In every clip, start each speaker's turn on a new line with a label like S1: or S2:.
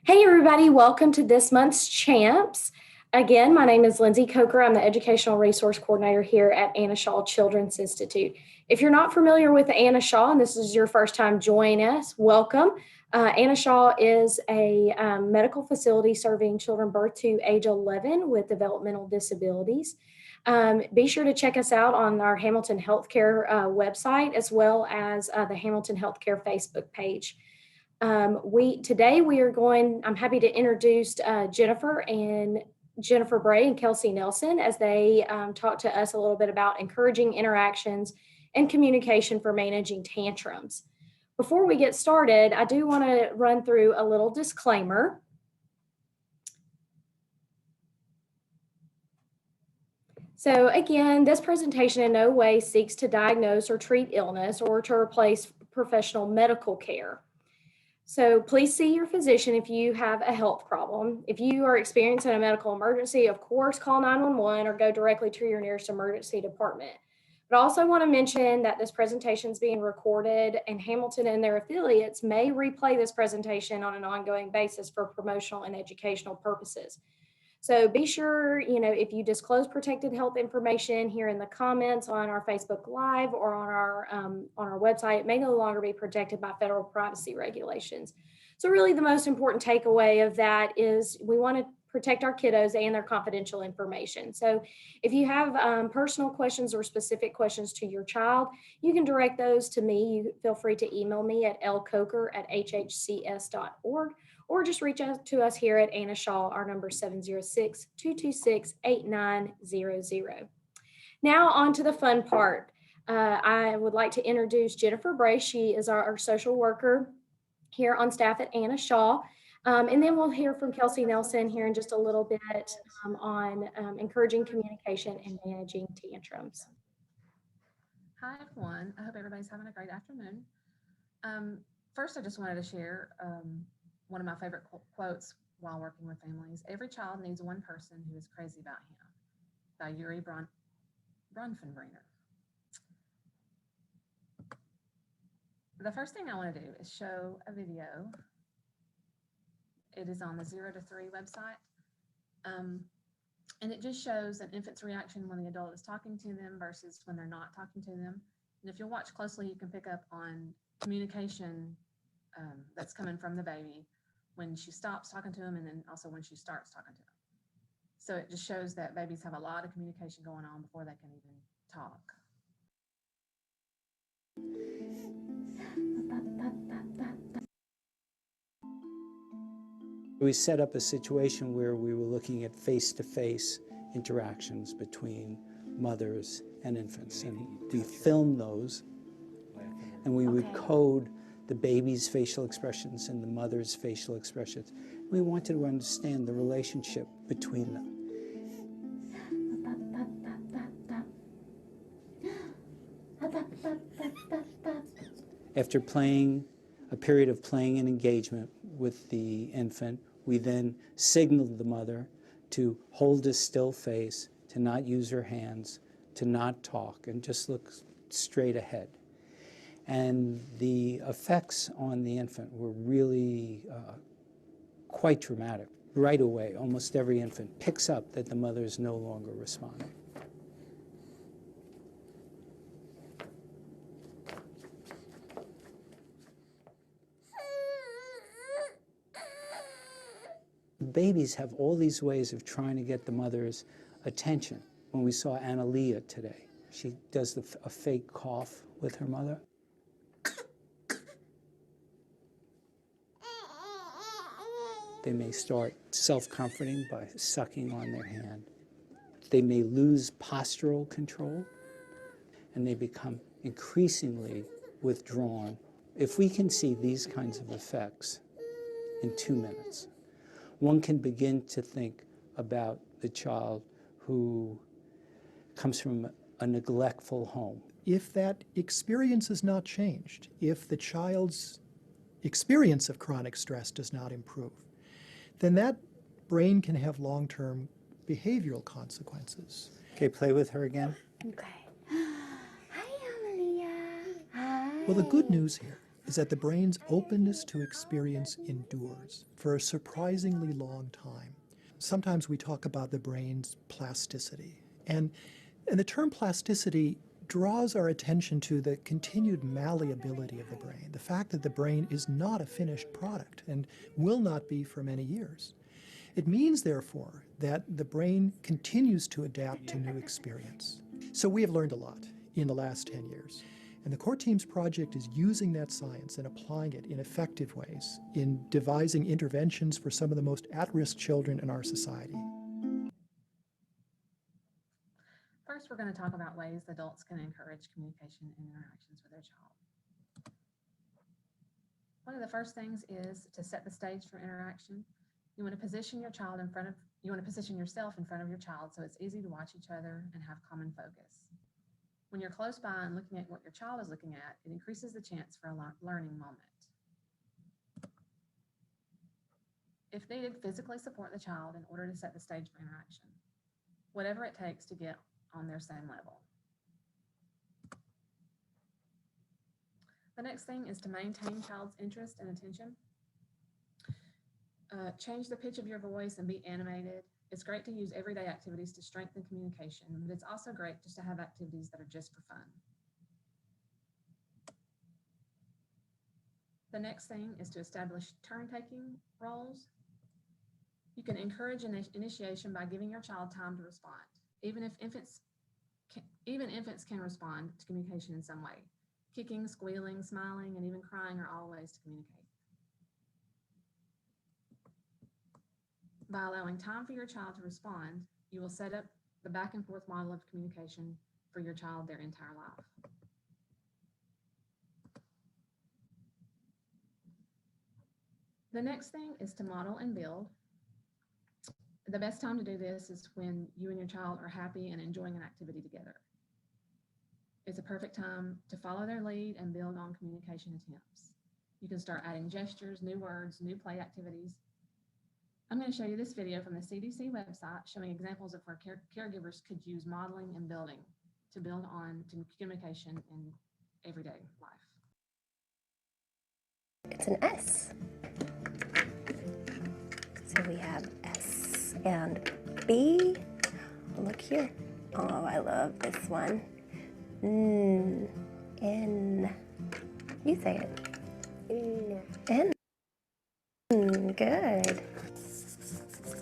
S1: Hey everybody, welcome to this month's Champs. Again, my name is Lindsay Coker. I'm the Educational Resource Coordinator here at Anna Shaw Children's Institute. If you're not familiar with Anna Shaw and this is your first time joining us, welcome. Anna Shaw is a medical facility serving children birth to age 11 with developmental disabilities. Be sure to check us out on our Hamilton Healthcare website as well as the Hamilton Healthcare Facebook page. I'm happy to introduce Jennifer Bray and Kelsey Nelson as they talk to us a little bit about encouraging interactions and communication for managing tantrums. Before we get started, I do want to run through a little disclaimer. So again, this presentation in no way seeks to diagnose or treat illness or to replace professional medical care. So please see your physician if you have a health problem. If you are experiencing a medical emergency, of course, call 911 or go directly to your nearest emergency department. But I also want to mention that this presentation is being recorded and Hamilton and their affiliates may replay this presentation on an ongoing basis for promotional and educational purposes. So be sure, if you disclose protected health information here in the comments on our Facebook Live or on our website, it may no longer be protected by federal privacy regulations. So really the most important takeaway of that is we want to protect our kiddos and their confidential information. So if you have personal questions or specific questions to your child, you can direct those to me. You feel free to email me at lcoker@hhcs.org. or just reach out to us here at Anna Shaw. Our number is 706-226-8900. Now on to the fun part. I would like to introduce Jennifer Bray. She is our social worker here on staff at Anna Shaw. And then we'll hear from Kelsey Nelson here in just a little bit on encouraging communication and managing tantrums.
S2: Hi, everyone. I hope everybody's having a great afternoon. First, I just wanted to share one of my favorite quotes while working with families. Every child needs one person who is crazy about him, by Yuri Bronfenbrenner. The first thing I want to do is show a video. It is on the 0 to 3 website. And it just shows an infant's reaction when the adult is talking to them versus when they're not talking to them. And if you'll watch closely, you can pick up on communication that's coming from the baby when she stops talking to him and then also when she starts talking to him. So it just shows that babies have a lot of communication going on before they can even talk.
S3: We set up a situation where we were looking at face-to-face interactions between mothers and infants, and we filmed those, and we would code the baby's facial expressions and the mother's facial expressions. We wanted to understand the relationship between them. After a period of playing and engagement with the infant, we then signaled the mother to hold a still face, to not use her hands, to not talk, and just look straight ahead. And the effects on the infant were really quite dramatic. Right away, almost every infant picks up that the mother is no longer responding. Babies have all these ways of trying to get the mother's attention. When we saw Analia today, she does a fake cough with her mother. They may start self-comforting by sucking on their hand. They may lose postural control, and they become increasingly withdrawn. If we can see these kinds of effects in 2 minutes, one can begin to think about the child who comes from a neglectful home.
S4: If that experience is not changed, if the child's experience of chronic stress does not improve, then that brain can have long-term behavioral consequences.
S3: Okay, play with her again.
S5: Okay. Hi, Amelia. Hi.
S4: Well, the good news here is that the brain's openness to experience endures for a surprisingly long time. Sometimes we talk about the brain's plasticity. And the term plasticity draws our attention to the continued malleability of the brain, the fact that the brain is not a finished product and will not be for many years. It means, therefore, that the brain continues to adapt to new experience. So we have learned a lot in the last 10 years. And the core team's project is using that science and applying it in effective ways in devising interventions for some of the most at-risk children in our society.
S2: First, we're going to talk about ways adults can encourage communication and interactions with their child. One of the first things is to set the stage for interaction. You want to position yourself in front of your child so it's easy to watch each other and have common focus. When you're close by and looking at what your child is looking at, it increases the chance for a learning moment. If needed, physically support the child in order to set the stage for interaction, whatever it takes to get on their same level. The next thing is to maintain child's interest and attention. Change the pitch of your voice and be animated. It's great to use everyday activities to strengthen communication, but it's also great just to have activities that are just for fun. The next thing is to establish turn-taking roles. You can encourage initiation by giving your child time to respond. Even infants can respond to communication in some way. Kicking, squealing, smiling, and even crying are all ways to communicate. By allowing time for your child to respond, you will set up the back and forth model of communication for your child their entire life. The next thing is to model and build. The best time to do this is when you and your child are happy and enjoying an activity together. It's a perfect time to follow their lead and build on communication attempts. You can start adding gestures, new words, new play activities. I'm going to show you this video from the CDC website showing examples of where caregivers could use modeling and building to build on to communication in everyday life.
S5: It's an S. So we have S and B. Look here. Oh, I love this one. N. You say it. N. Good.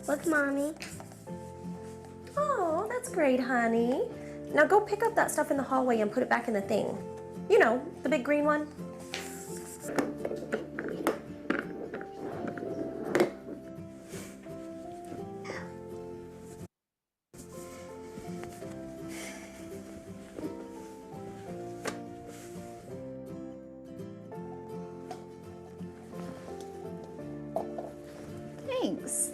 S5: Look, Mommy. Oh, that's great, honey. Now go pick up that stuff in the hallway and put it back in the thing. You know, the big green one. Thanks.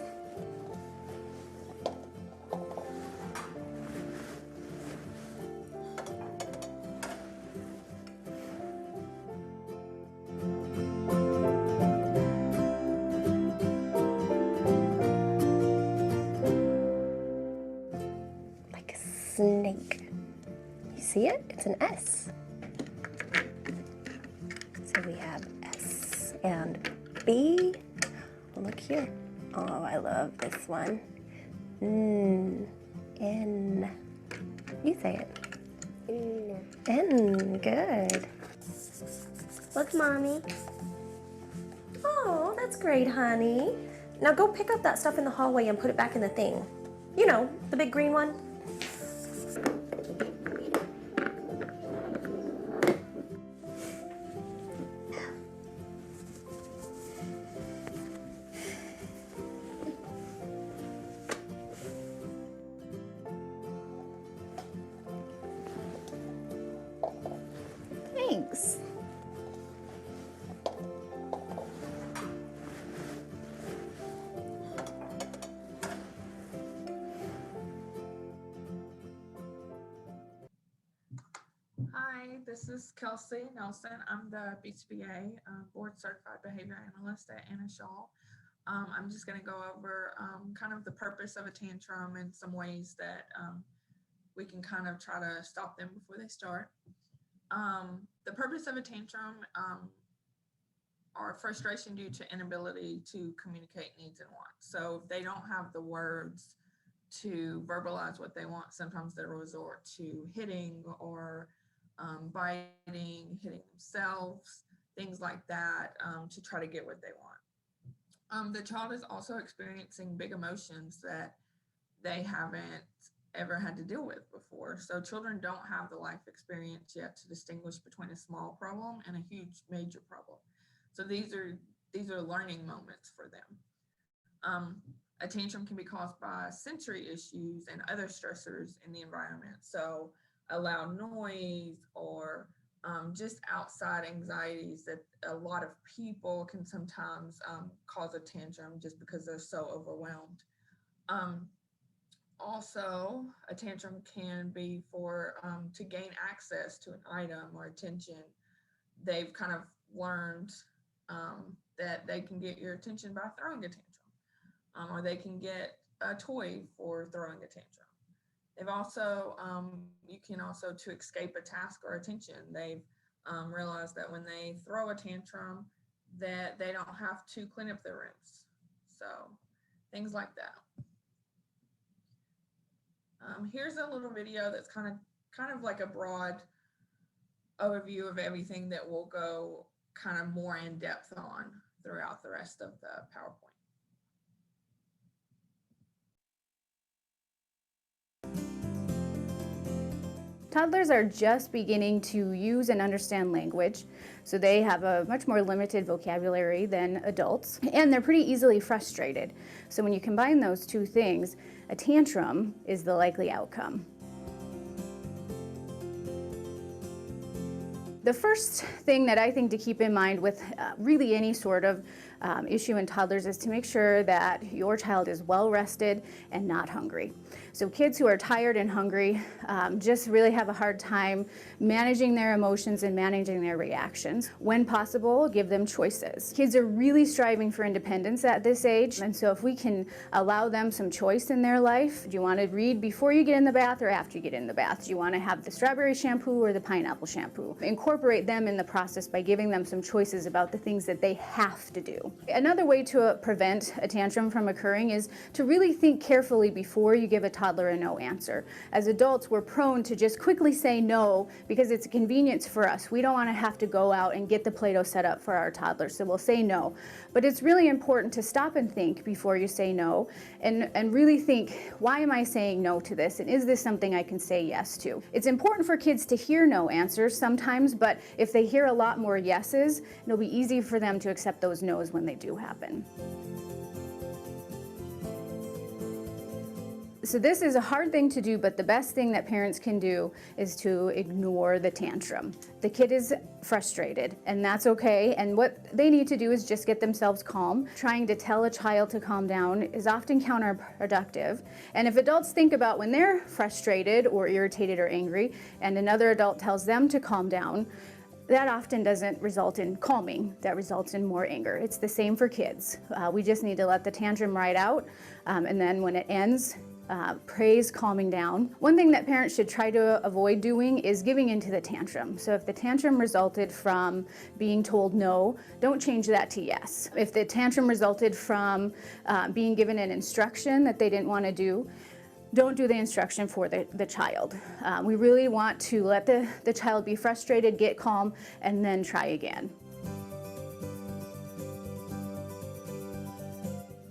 S5: Like a snake. You see it? It's an S. So we have S and B. Look here. Oh, I love this one. N. You say it. N. Good. Look, Mommy. Oh, that's great, honey. Now go pick up that stuff in the hallway and put it back in the thing. You know, the big green one. Thanks.
S6: Hi, this is Kelsey Nelson. I'm the BCBA Board Certified Behavior Analyst at Anna Shaw. I'm just going to go over kind of the purpose of a tantrum and some ways that we can kind of try to stop them before they start. The purpose of a tantrum or frustration due to inability to communicate needs and wants. So if they don't have the words to verbalize what they want, sometimes they'll resort to hitting or biting, hitting themselves, things like that, to try to get what they want. The child is also experiencing big emotions that they haven't ever had to deal with before. So children don't have the life experience yet to distinguish between a small problem and a huge major problem. So these are learning moments for them. A tantrum can be caused by sensory issues and other stressors in the environment. So a loud noise or just outside anxieties that a lot of people can sometimes cause a tantrum just because they're so overwhelmed. Also, a tantrum can be for to gain access to an item or attention. They've kind of learned that they can get your attention by throwing a tantrum, or they can get a toy for throwing a tantrum. They've also, you can also to escape a task or attention. They've realized that when they throw a tantrum, that they don't have to clean up their rooms. So things like that. Here's a little video that's kind of like a broad overview of everything that we'll go kind of more in depth on throughout the rest of the PowerPoint.
S7: Toddlers are just beginning to use and understand language, so they have a much more limited vocabulary than adults, and they're pretty easily frustrated. So when you combine those two things, a tantrum is the likely outcome. The first thing that I think to keep in mind with really any sort of issue in toddlers is to make sure that your child is well rested and not hungry. So kids who are tired and hungry just really have a hard time managing their emotions and managing their reactions. When possible, give them choices. Kids are really striving for independence at this age, and so if we can allow them some choice in their life, do you want to read before you get in the bath or after you get in the bath? Do you want to have the strawberry shampoo or the pineapple shampoo? Incorporate them in the process by giving them some choices about the things that they have to do. Another way to prevent a tantrum from occurring is to really think carefully before you give a toddler a no answer. As adults, we're prone to just quickly say no because it's a convenience for us. We don't want to have to go out and get the Play-Doh set up for our toddler, so we'll say no. But it's really important to stop and think before you say no and really think, why am I saying no to this? And is this something I can say yes to? It's important for kids to hear no answers sometimes, but if they hear a lot more yeses, it'll be easy for them to accept those no's when they do happen. So this is a hard thing to do, but the best thing that parents can do is to ignore the tantrum. The kid is frustrated, and that's okay, and what they need to do is just get themselves calm. Trying to tell a child to calm down is often counterproductive, and if adults think about when they're frustrated or irritated or angry, and another adult tells them to calm down, that often doesn't result in calming, that results in more anger. It's the same for kids. We just need to let the tantrum ride out, and then when it ends, praise calming down. One thing that parents should try to avoid doing is giving into the tantrum. So if the tantrum resulted from being told no, don't change that to yes. If the tantrum resulted from being given an instruction that they didn't want to do, don't do the instruction for the child. We really want to let the child be frustrated, get calm, and then try again.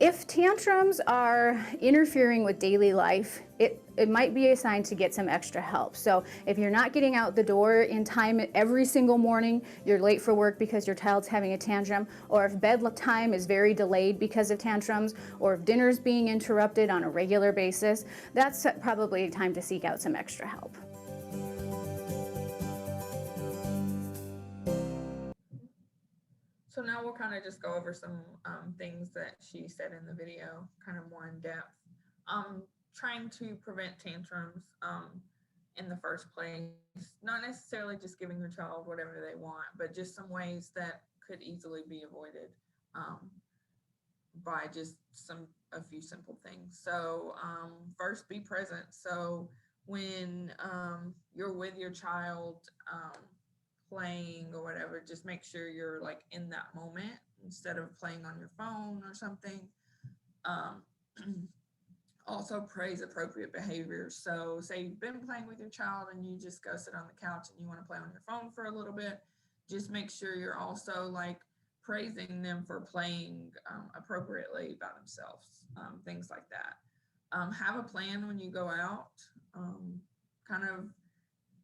S7: If tantrums are interfering with daily life, it might be a sign to get some extra help. So if you're not getting out the door in time every single morning, you're late for work because your child's having a tantrum, or if bedtime is very delayed because of tantrums, or if dinner's being interrupted on a regular basis, that's probably time to seek out some extra help.
S6: So now we'll kind of just go over some things that she said in the video, kind of more in depth. Trying to prevent tantrums in the first place, not necessarily just giving your child whatever they want, but just some ways that could easily be avoided by just a few simple things. So first, be present. So when you're with your child, playing or whatever, just make sure you're like in that moment instead of playing on your phone or something. Also praise appropriate behaviors. So say you've been playing with your child and you just go sit on the couch and you want to play on your phone for a little bit, just make sure you're also like praising them for playing appropriately by themselves, things like that. Have a plan when you go out, kind of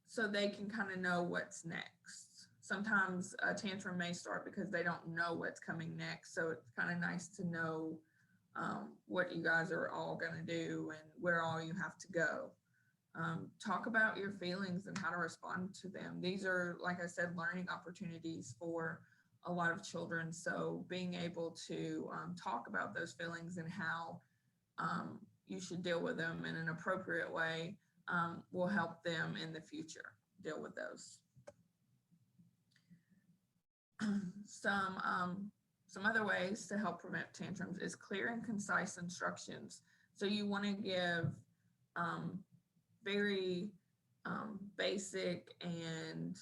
S6: so they can kind of know what's next. Sometimes a tantrum may start because they don't know what's coming next. So it's kind of nice to know what you guys are all going to do and where all you have to go. Talk about your feelings and how to respond to them. These are, like I said, learning opportunities for a lot of children. So being able to talk about those feelings and how you should deal with them in an appropriate way will help them in the future deal with those. Some other ways to help prevent tantrums is clear and concise instructions. So you want to give very basic and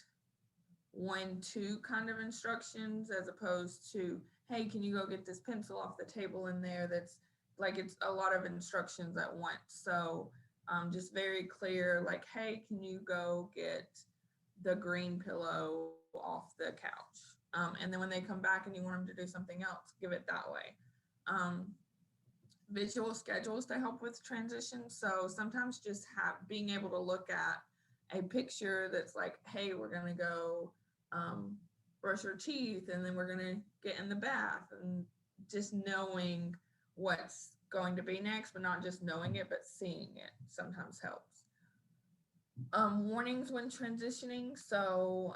S6: 1-2 kind of instructions, as opposed to, hey, can you go get this pencil off the table in there? That's like, it's a lot of instructions at once. So just very clear, like, hey, can you go get the green pillow off the couch? And then when they come back and you want them to do something else, give it that way. Visual schedules to help with transition. So sometimes just being able to look at a picture that's like, hey, we're going to go brush our teeth and then we're going to get in the bath, and just knowing what's going to be next, but not just knowing it, but seeing it sometimes helps. Warnings when transitioning. So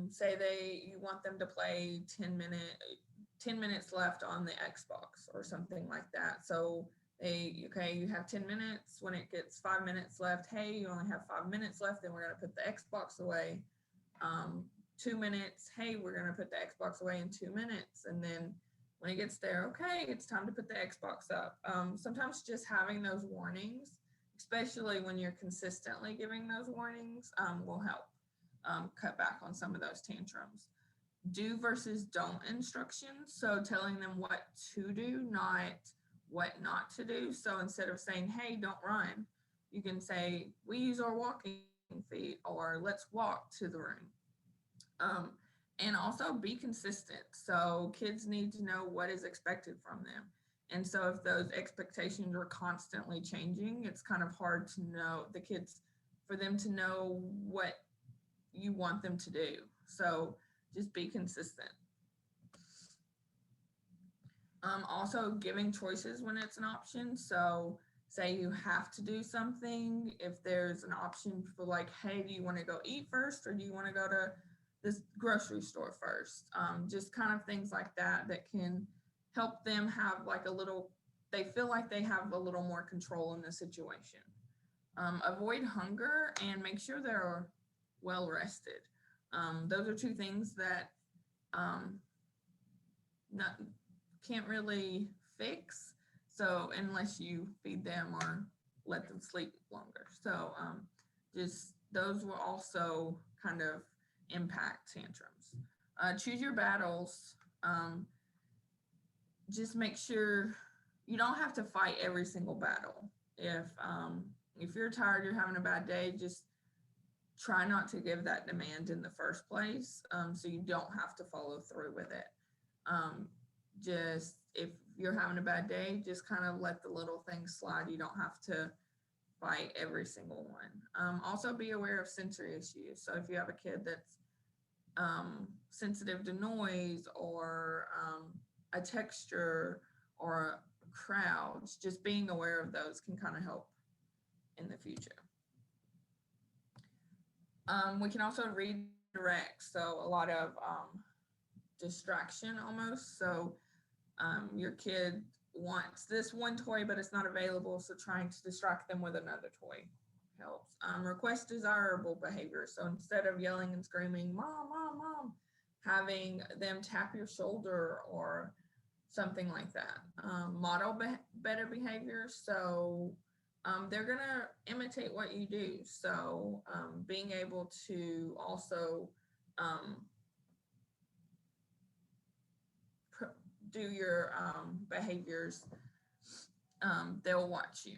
S6: say you want them to play 10 minutes left on the Xbox or something like that. So you have 10 minutes. When it gets 5 minutes left, hey, you only have 5 minutes left, then we're going to put the Xbox away. 2 minutes, hey, we're going to put the Xbox away in 2 minutes. And then when it gets there, okay, it's time to put the Xbox up. Sometimes just having those warnings, especially when you're consistently giving those warnings, will help cut back on some of those tantrums. Do versus don't instructions. So telling them what to do, not what not to do. So instead of saying, hey, don't run, you can say, we use our walking feet, or let's walk to the room. And also be consistent. So kids need to know what is expected from them. And so if those expectations are constantly changing, it's kind of hard to know for them to know what you want them to do. So just be consistent. Also giving choices when it's an option. So say you have to do something, if there's an option for like, hey, do you want to go eat first, or do you want to go to this grocery store first? Just kind of things like that can help them have like they feel like they have a little more control in the situation. Avoid hunger and make sure they're well rested. Those are two things that can't really fix. So unless you feed them or let them sleep longer. So just those will also kind of impact tantrums. Choose your battles. Just make sure you don't have to fight every single battle. If you're tired, you're having a bad day, just try not to give that demand in the first place, so you don't have to follow through with it. Just if you're having a bad day, just kind of let the little things slide. You don't have to fight every single one. Also be aware of sensory issues. So if you have a kid that's sensitive to noise or a texture or crowds, just being aware of those can kind of help in the future. We can also redirect. So a lot of distraction almost. So your kid wants this one toy, but it's not available. So trying to distract them with another toy helps. Request desirable behavior. So instead of yelling and screaming, mom, mom, mom, having them tap your shoulder or something like that. Model better behavior. So they're gonna imitate what you do. So being able to also do your behaviors, they'll watch you.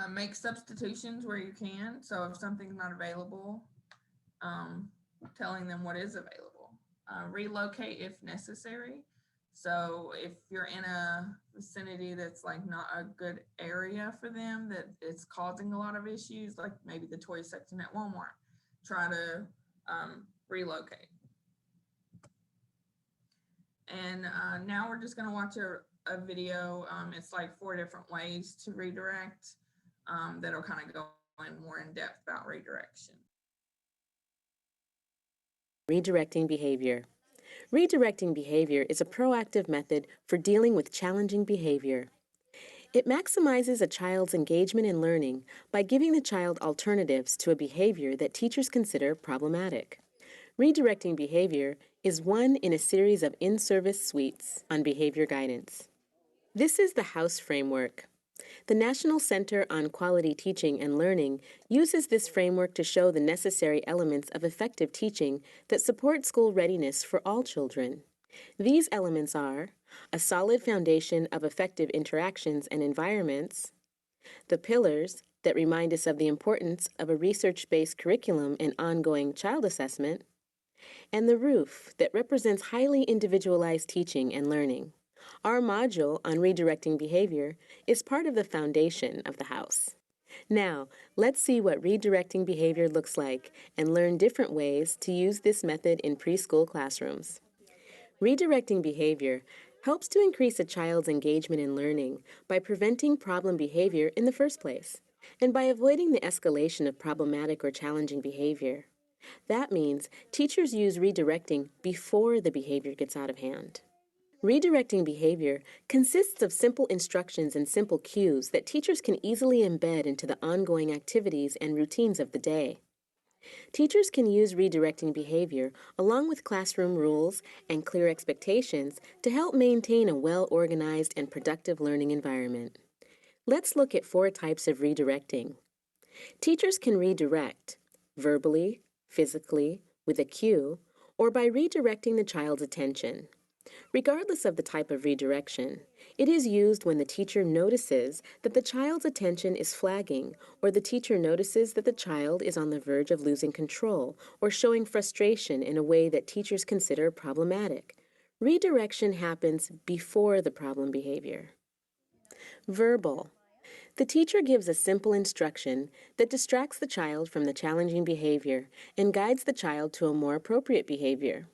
S6: Make substitutions where you can. So if something's not available, telling them what is available. Relocate if necessary. So if you're in a vicinity that's like not a good area for them, that it's causing a lot of issues, like maybe the toy section at Walmart, try to relocate. And now we're just gonna watch a video. It's like 4 different ways to redirect that'll kind of go in more in depth about redirection.
S8: Redirecting behavior. Redirecting behavior is a proactive method for dealing with challenging behavior. It maximizes a child's engagement in learning by giving the child alternatives to a behavior that teachers consider problematic. Redirecting behavior is one in a series of in-service suites on behavior guidance. This is the House framework. The National Center on Quality Teaching and Learning uses this framework to show the necessary elements of effective teaching that support school readiness for all children. These elements are a solid foundation of effective interactions and environments, the pillars that remind us of the importance of a research-based curriculum and ongoing child assessment, and the roof that represents highly individualized teaching and learning. Our module on redirecting behavior is part of the foundation of the house. Now, let's see what redirecting behavior looks like and learn different ways to use this method in preschool classrooms. Redirecting behavior helps to increase a child's engagement in learning by preventing problem behavior in the first place and by avoiding the escalation of problematic or challenging behavior. That means teachers use redirecting before the behavior gets out of hand. Redirecting behavior consists of simple instructions and simple cues that teachers can easily embed into the ongoing activities and routines of the day. Teachers can use redirecting behavior along with classroom rules and clear expectations to help maintain a well-organized and productive learning environment. Let's look at 4 types of redirecting. Teachers can redirect verbally, physically, with a cue, or by redirecting the child's attention. Regardless of the type of redirection, it is used when the teacher notices that the child's attention is flagging, or the teacher notices that the child is on the verge of losing control or showing frustration in a way that teachers consider problematic. Redirection happens before the problem behavior. Verbal. The teacher gives a simple instruction that distracts the child from the challenging behavior and guides the child to a more appropriate behavior.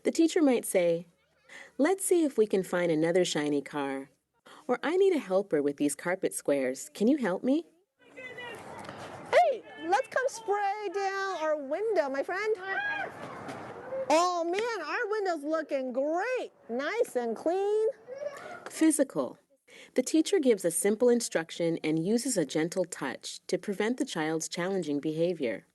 S8: The teacher might say, "Let's see if we can find another shiny car," or "I need a helper with these carpet squares. Can you help me?"
S9: Hey, let's come spray down our window, my friend. Oh man, our window's looking great. Nice and clean.
S8: Physical. The teacher gives a simple instruction and uses a gentle touch to prevent the child's challenging behavior.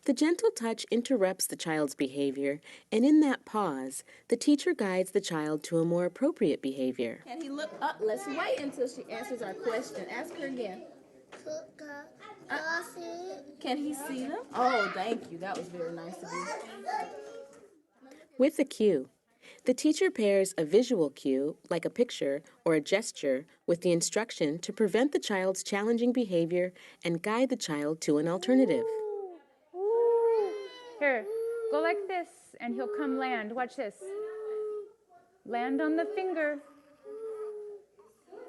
S8: The gentle touch interrupts the child's behavior, and in that pause, the teacher guides the child to a more appropriate behavior.
S10: Can he look up? Let's wait until she answers our question. Ask her again. Can he see them? Oh, thank you. That was very nice of you.
S8: With a cue, the teacher pairs a visual cue, like a picture or a gesture, with the instruction to prevent the child's challenging behavior and guide the child to an alternative.
S7: Here, go like this, and he'll come land. Watch this. Land on the finger.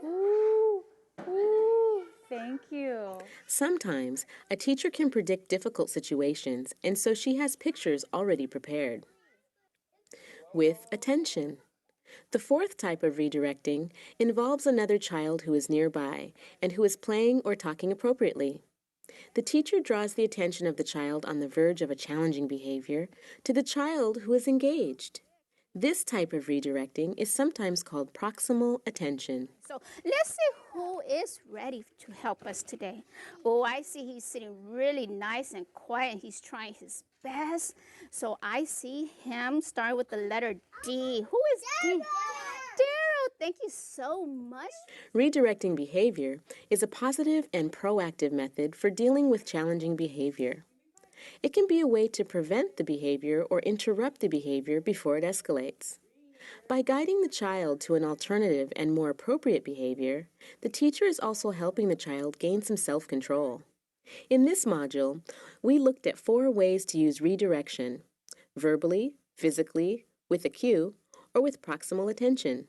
S7: Ooh, ooh, thank you.
S8: Sometimes, a teacher can predict difficult situations, and so she has pictures already prepared. With attention. The 4th type of redirecting involves another child who is nearby and who is playing or talking appropriately. The teacher draws the attention of the child on the verge of a challenging behavior to the child who is engaged. This type of redirecting is sometimes called proximal attention.
S11: So let's see who is ready to help us today. Oh, I see he's sitting really nice and quiet, and he's trying his best. So I see him start with the letter D. Who is D? Daryl, thank you so much.
S8: Redirecting behavior is a positive and proactive method for dealing with challenging behavior. It can be a way to prevent the behavior or interrupt the behavior before it escalates. By guiding the child to an alternative and more appropriate behavior, the teacher is also helping the child gain some self-control. In this module, we looked at 4 ways to use redirection: verbally, physically, with a cue, or with proximal attention.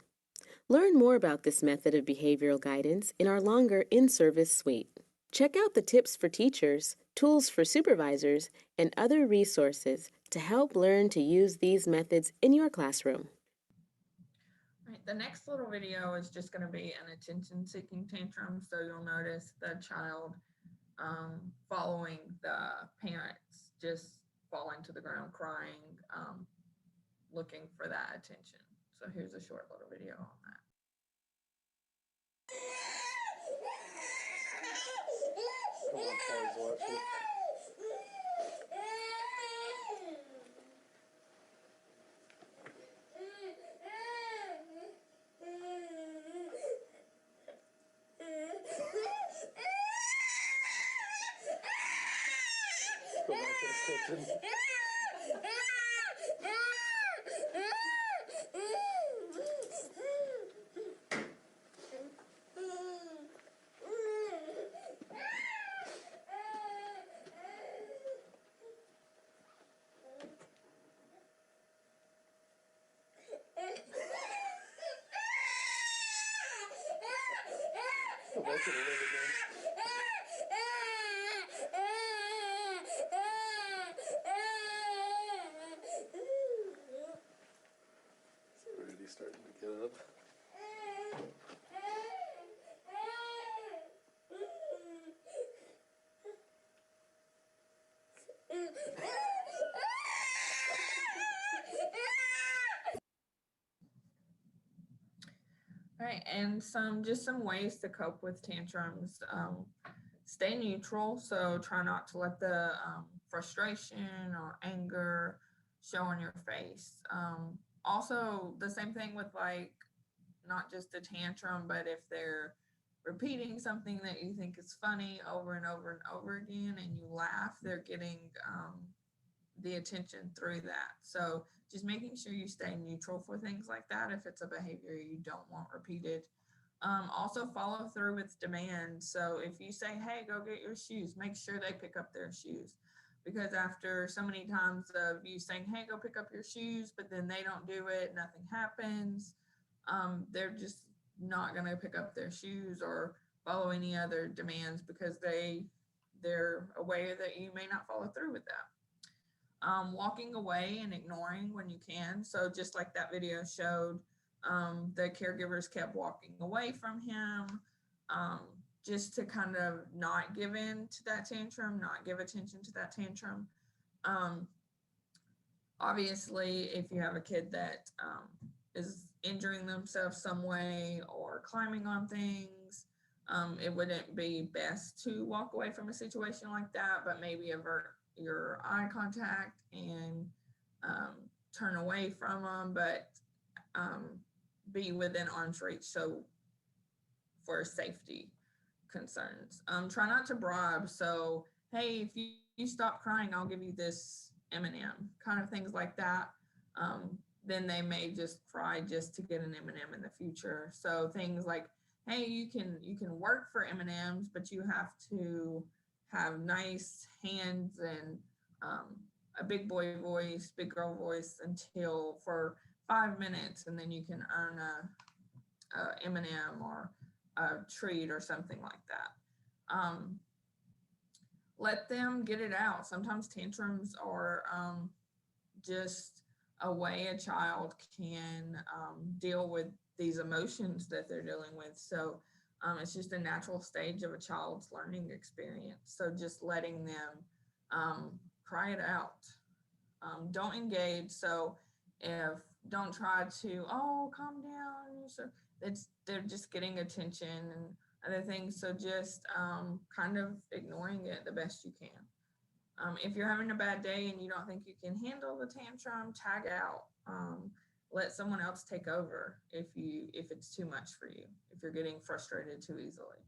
S8: Learn more about this method of behavioral guidance in our longer in-service suite. Check out the tips for teachers, tools for supervisors, and other resources to help learn to use these methods in your classroom.
S6: Right, the next little video is just going to be an attention-seeking tantrum. So you'll notice the child following the parents, just falling to the ground, crying, looking for that attention. So here's a short little video on that.
S12: Come on, Paul's watching. Go back to the kitchen. Go back to the living room. It's already starting to get up.
S6: All right, and just some ways to cope with tantrums. Stay neutral, so try not to let the frustration or anger show on your face. Also, the same thing with like not just a tantrum, but if they're repeating something that you think is funny over and over and over again and you laugh, they're getting the attention through that. So just making sure you stay neutral for things like that if it's a behavior you don't want repeated. Also follow through with demands. So if you say, hey, go get your shoes, make sure they pick up their shoes. Because after so many times of you saying, hey, go pick up your shoes, but then they don't do it, nothing happens, they're just not going to pick up their shoes or follow any other demands because they're aware that you may not follow through with that. Walking away and ignoring when you can. So just like that video showed, the caregivers kept walking away from him, just to kind of not give in to that tantrum, not give attention to that tantrum. Obviously, if you have a kid that is injuring themselves some way or climbing on things, it wouldn't be best to walk away from a situation like that, but maybe avert your eye contact and turn away from them, but be within arm's reach. So for safety concerns, try not to bribe. So, hey, if you stop crying, I'll give you this M&M, kind of things like that. Then they may just cry just to get an M&M in the future. So things like, hey, you can work for M&Ms, but you have to have nice hands and a big boy voice, big girl voice until for 5 minutes, and then you can earn a M&M or a treat or something like that. Let them get it out. Sometimes tantrums are just a way a child can deal with these emotions that they're dealing with. So it's just a natural stage of a child's learning experience. So just letting them cry it out. Don't engage. So don't try to, oh, calm down. So they're just getting attention and other things. So just kind of ignoring it the best you can. If you're having a bad day and you don't think you can handle the tantrum, tag out. Let someone else take over if it's too much for you, if you're getting frustrated too easily.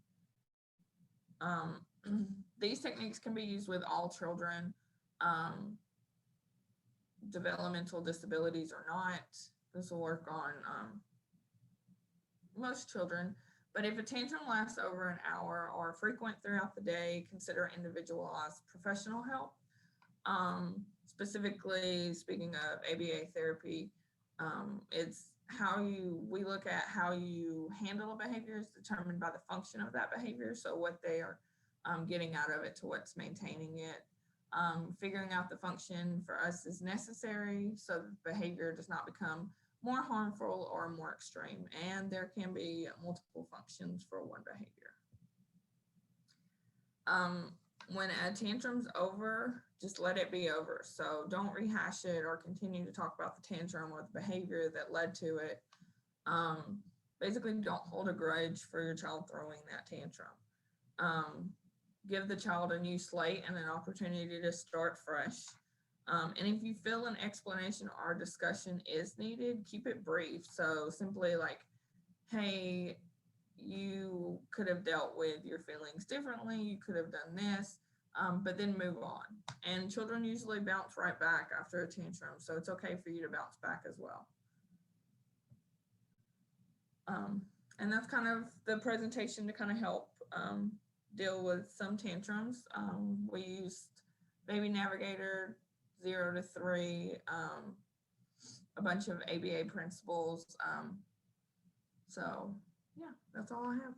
S6: These techniques can be used with all children. developmental disabilities or not. This will work on most children. But if a tantrum lasts over an hour or frequent throughout the day, consider individualized professional help. Specifically, speaking of ABA therapy, it's we look at how you handle a behavior is determined by the function of that behavior. So what they are getting out of it to what's maintaining it. Figuring out the function for us is necessary so that the behavior does not become more harmful or more extreme. And there can be multiple functions for one behavior. When a tantrum's over, just let it be over. So don't rehash it or continue to talk about the tantrum or the behavior that led to it. Basically, don't hold a grudge for your child throwing that tantrum. Give the child a new slate and an opportunity to start fresh. And if you feel an explanation or discussion is needed, keep it brief. So simply like, hey, you could have dealt with your feelings differently. You could have done this, but then move on. And children usually bounce right back after a tantrum. So it's okay for you to bounce back as well. And that's kind of the presentation to kind of help deal with some tantrums. We used Baby Navigator 0 to 3, a bunch of ABA principles. So yeah, that's all I have.